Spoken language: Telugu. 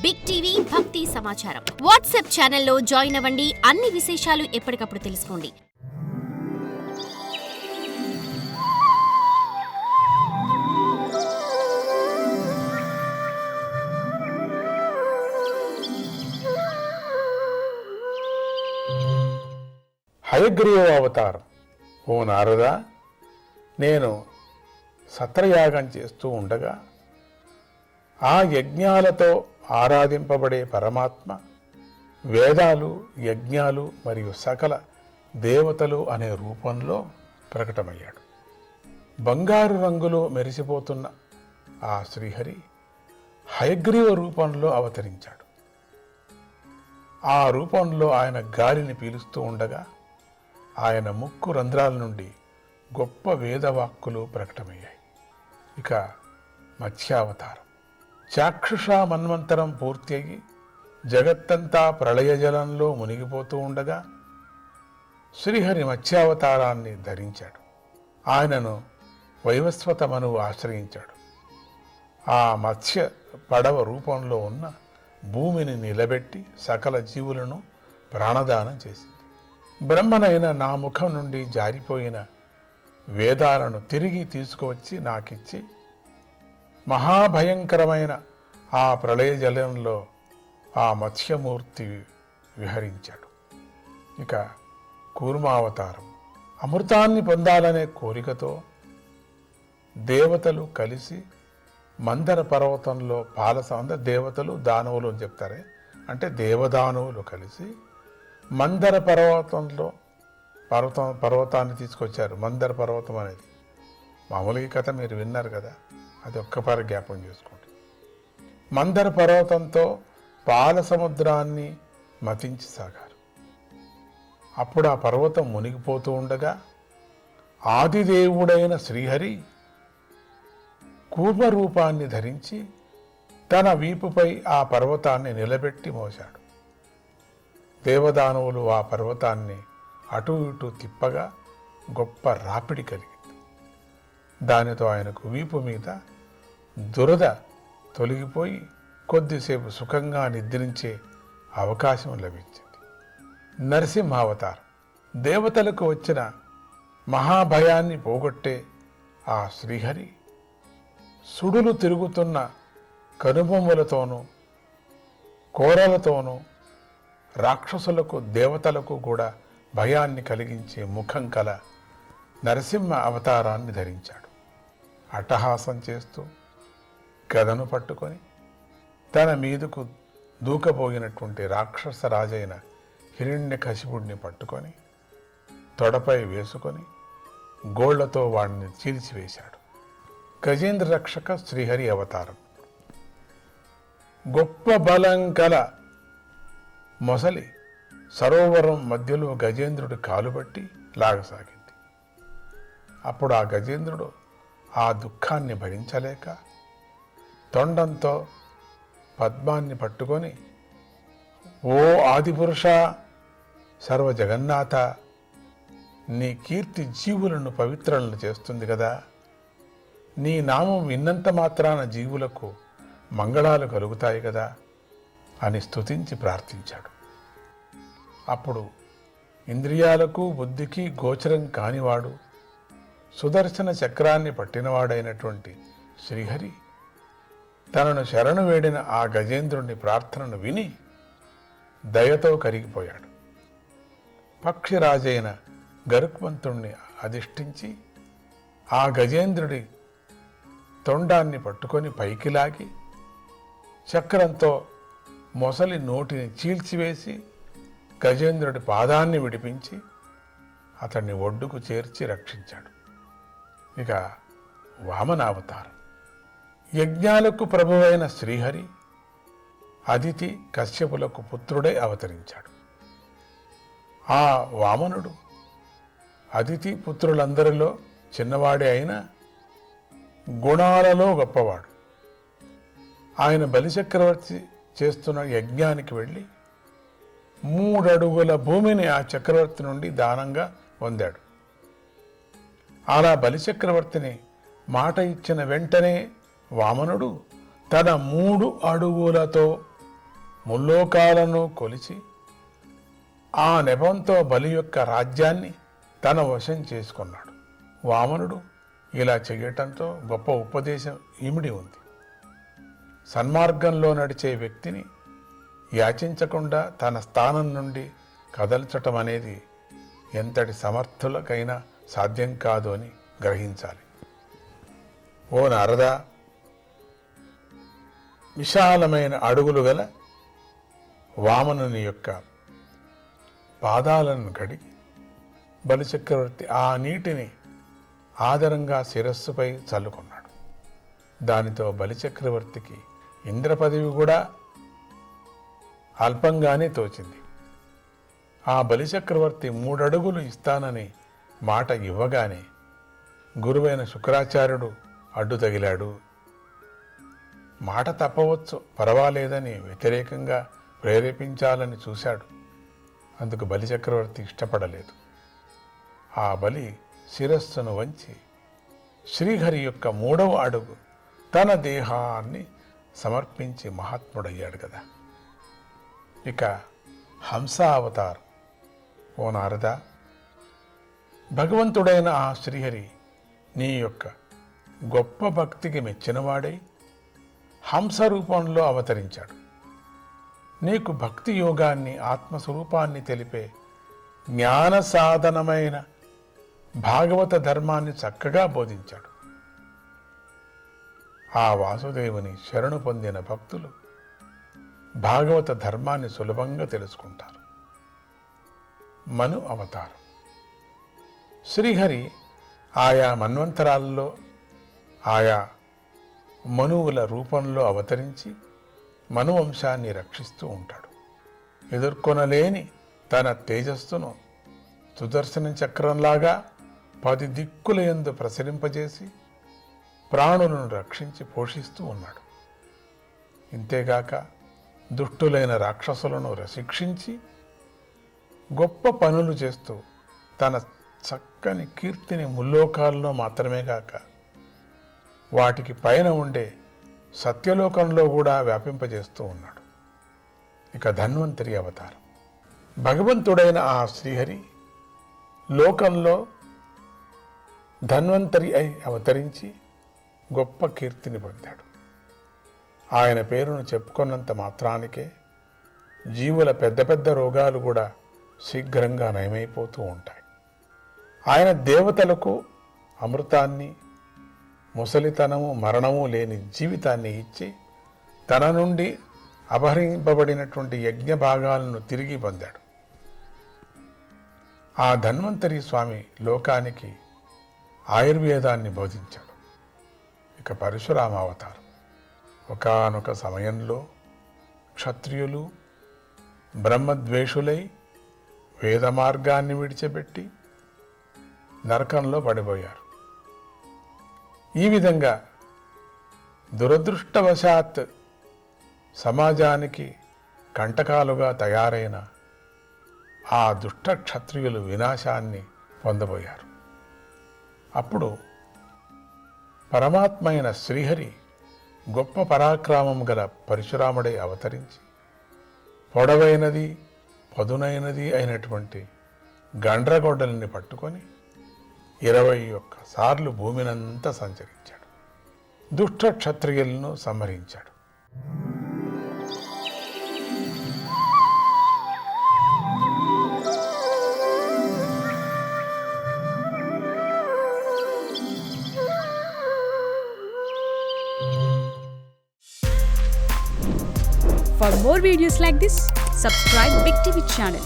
బిగ్ టీవీ భక్తి సమాచారం వాట్సాప్ ఛానల్లో జాయిన్ అవ్వండి. అన్ని విశేషాలు ఎప్పటికప్పుడు తెలుసుకోండి. హయగ్రీవ అవతారం. ఓ నారదా, నేను సత్రయాగం చేస్తూ ఉండగా ఆ యజ్ఞాలతో ఆరాధింపబడే పరమాత్మ వేదాలు, యజ్ఞాలు మరియు సకల దేవతలు అనే రూపంలో ప్రకటమయ్యాడు. బంగారు రంగులో మెరిసిపోతున్న ఆ శ్రీహరి హయగ్రీవ రూపంలో అవతరించాడు. ఆ రూపంలో ఆయన గాలిని పీలుస్తూ ఉండగా ఆయన ముక్కు రంధ్రాల నుండి గొప్ప వేదవాక్కులు ప్రకటమయ్యాయి. ఇక మత్స్యావతారం. చాక్షుషా మన్వంతరం పూర్తి అయ్యి జగత్తంతా ప్రళయజలంలో మునిగిపోతూ ఉండగా శ్రీహరి మత్స్యావతారాన్ని ధరించాడు. ఆయనను వైవస్వత మనువు ఆశ్రయించాడు. ఆ మత్స్య పడవ రూపంలో ఉన్న భూమిని నిలబెట్టి సకల జీవులను ప్రాణదానం చేసింది. బ్రహ్మనైన నా ముఖం నుండి జారిపోయిన వేదాలను తిరిగి తీసుకువచ్చి నాకిచ్చి మహాభయంకరమైన ఆ ప్రళయ జలంలో ఆ మత్స్యమూర్తి విహరించాడు. ఇక కూర్మావతారం. అమృతాన్ని పొందాలనే కోరికతో దేవతలు కలిసి మందర పర్వతంలో దేవతలు దానవులు అని చెప్తారే, అంటే దేవదానవులు కలిసి మందర పర్వతాన్ని తీసుకొచ్చారు. మందర పర్వతం అనేది మామూలుగా కథ మీరు విన్నారు కదా, అది ఒక్కపారి జ్ఞాపకం చేసుకోండి. మందర పర్వతంతో పాల సముద్రాన్ని మతించి సాగారు. అప్పుడు ఆ పర్వతం మునిగిపోతూ ఉండగా ఆదిదేవుడైన శ్రీహరి కూర్మ రూపాన్ని ధరించి తన వీపుపై ఆ పర్వతాన్ని నిలబెట్టి మోశాడు. దేవదానవులు ఆ పర్వతాన్ని అటు ఇటు తిప్పగా గొప్ప రాపిడి కలిగింది. దానితో ఆయనకు వీపు మీద దురద తొలగిపోయి కొద్దిసేపు సుఖంగా నిద్రించే అవకాశం లభించింది. నరసింహావతారం. దేవతలకు వచ్చిన మహాభయాన్ని పోగొట్టే ఆ శ్రీహరి సుడులు తిరుగుతున్న కనుబొమ్మలతోనూ కోరలతోనూ రాక్షసులకు, దేవతలకు కూడా భయాన్ని కలిగించే ముఖం కల నరసింహ అవతారాన్ని ధరించాడు. అట్టహాసం చేస్తూ గదను పట్టుకొని తన మీదకు దూకపోయినటువంటి రాక్షస రాజైన హిరణ్యకశిపుడిని పట్టుకొని తొడపై వేసుకొని గోళ్లతో వాడిని చీల్చివేశాడు. గజేంద్ర రక్షక శ్రీహరి అవతారం. గొప్ప బలం కల మొసలి సరోవరం మధ్యలో గజేంద్రుడి కాలుబట్టి లాగసాగింది. అప్పుడు ఆ గజేంద్రుడు ఆ దుఃఖాన్ని భరించలేక తొండంతో పద్మాన్ని పట్టుకొని, ఓ ఆదిపురుష, సర్వ జగన్నాథ, నీ కీర్తి జీవులను పవిత్రులను చేస్తుంది కదా, నీ నామం విన్నంత మాత్రాన జీవులకు మంగళాలు కలుగుతాయి కదా అని స్తుతించి ప్రార్థించాడు. అప్పుడు ఇంద్రియాలకు బుద్ధికి గోచరం కానివాడు, సుదర్శన చక్రాన్ని పట్టినవాడైనటువంటి శ్రీహరి తనను శరణు వేడిన ఆ గజేంద్రుని ప్రార్థనను విని దయతో కరిగిపోయాడు. పక్షిరాజైన గరుత్మంతుణ్ణి అధిష్ఠించి ఆ గజేంద్రుడి తొండాన్ని పట్టుకొని పైకి లాగి చక్రంతో మొసలి నోటిని చీల్చివేసి గజేంద్రుడి పాదాన్ని విడిపించి అతన్ని ఒడ్డుకు చేర్చి రక్షించాడు. ఇక వామనావతారం. యజ్ఞాలకు ప్రభువైన శ్రీహరి అదితి కశ్యపులకు పుత్రుడై అవతరించాడు. ఆ వామనుడు అదితి పుత్రులందరిలో చిన్నవాడే అయినా గుణాలలో గొప్పవాడు. ఆయన బలిచక్రవర్తి చేస్తున్న యజ్ఞానికి వెళ్ళి 3 అడుగుల భూమిని ఆ చక్రవర్తి నుండి దానంగా పొందాడు. అలా బలిచక్రవర్తిని మాట ఇచ్చిన వెంటనే వామనుడు తన 3 అడుగులతో ముల్లోకాలను కొలిచి ఆ నెపంతో బలి యొక్క రాజ్యాన్ని తన వశం చేసుకున్నాడు. వామనుడు ఇలా చేయటంతో గొప్ప ఉపదేశం ఇమిడి ఉంది. సన్మార్గంలో నడిచే వ్యక్తిని యాచించకుండా తన స్థానం నుండి కదల్చటం అనేది ఎంతటి సమర్థులకైనా సాధ్యం కాదు అని గ్రహించాలి. ఓ నారదా, విశాలమైన అడుగులు గల వామనుని యొక్క పాదాలను కడిగి బలిచక్రవర్తి ఆ నీటిని ఆదరంగా శిరస్సుపై చల్లుకున్నాడు. దానితో బలిచక్రవర్తికి ఇంద్ర పదవి కూడా అల్పంగానే తోచింది. ఆ బలిచక్రవర్తి 3 అడుగులు ఇస్తానని మాట ఇవ్వగానే గురువైన శుక్రాచార్యుడు అడ్డు తగిలాడు. మాట తప్పవచ్చు, పర్వాలేదని వ్యతిరేకంగా ప్రేరేపించాలని చూశాడు. అందుకు బలిచక్రవర్తి ఇష్టపడలేదు. ఆ బలి శిరస్సును వంచి శ్రీహరి యొక్క 3వ అడుగు తన దేహాన్ని సమర్పించి మహాత్ముడయ్యాడు కదా. ఇక హంస అవతారం. ఓ నారదా, భగవంతుడైన ఆ శ్రీహరి నీ యొక్క గొప్ప భక్తికి మెచ్చినవాడై హంస రూపంలో అవతరించాడు. నీకు భక్తి యోగాన్ని, ఆత్మస్వరూపాన్ని తెలిపే జ్ఞాన సాధనమైన భాగవత ధర్మాన్ని చక్కగా బోధించాడు. ఆ వాసుదేవుని శరణు పొందిన భక్తులు భాగవత ధర్మాన్ని సులభంగా తెలుసుకుంటారు. మను అవతారం. శ్రీహరి ఆయా మన్వంతరాల్లో ఆయా మనువుల రూపంలో అవతరించి మనువంశాన్ని రక్షిస్తూ ఉంటాడు. ఎదుర్కొనలేని తన తేజస్సును సుదర్శన చక్రంలాగా 10 దిక్కుల యందు ప్రసరింపజేసి ప్రాణులను రక్షించి పోషిస్తూ ఉన్నాడు. ఇంతేగాక దుష్టులైన రాక్షసులను శిక్షించి గొప్ప పనులు చేస్తూ తన చక్కని కీర్తిని ముల్లోకాల్లో మాత్రమే కాక వాటికి పైన ఉండే సత్యలోకంలో కూడా వ్యాపింపజేస్తూ ఉన్నాడు. ఇక ధన్వంతరి అవతారం. భగవంతుడైన ఆ శ్రీహరి లోకంలో ధన్వంతరి అయి అవతరించి గొప్ప కీర్తిని పొందాడు. ఆయన పేరును చెప్పుకున్నంత మాత్రానికే జీవుల పెద్ద పెద్ద రోగాలు కూడా శీఘ్రంగా నయమైపోతూ ఉంటాయి. ఆయన దేవతలకు అమృతాన్ని, ముసలితనము, మరణము లేని జీవితాన్ని ఇచ్చి తన నుండి అపహరింపబడినటువంటి యజ్ఞ భాగాలను తిరిగి పొందాడు. ఆ ధన్వంతరి స్వామి లోకానికి ఆయుర్వేదాన్ని బోధించాడు. ఇక పరశురామ అవతారం. ఒకానొక సమయంలో క్షత్రియులు బ్రహ్మద్వేషులై వేద మార్గాన్ని విడిచిపెట్టి నరకంలో పడిపోయారు. ఈ విధంగా దురదృష్టవశాత్ సమాజానికి కంటకాలుగా తయారైన ఆ దుష్ట క్షత్రియులు వినాశాన్ని పొందబోయారు. అప్పుడు పరమాత్మ అయిన శ్రీహరి గొప్ప పరాక్రమం గల పరశురాముడై అవతరించి పొడవైనది, పదునైనది అయినటువంటి గండ్రగొడ్డలిని పట్టుకొని 21 సార్లు భూమినంతా సంచరించాడు. దుష్ట క్షత్రియులను సంహరించాడు. For more videos like this, subscribe Big TV channel.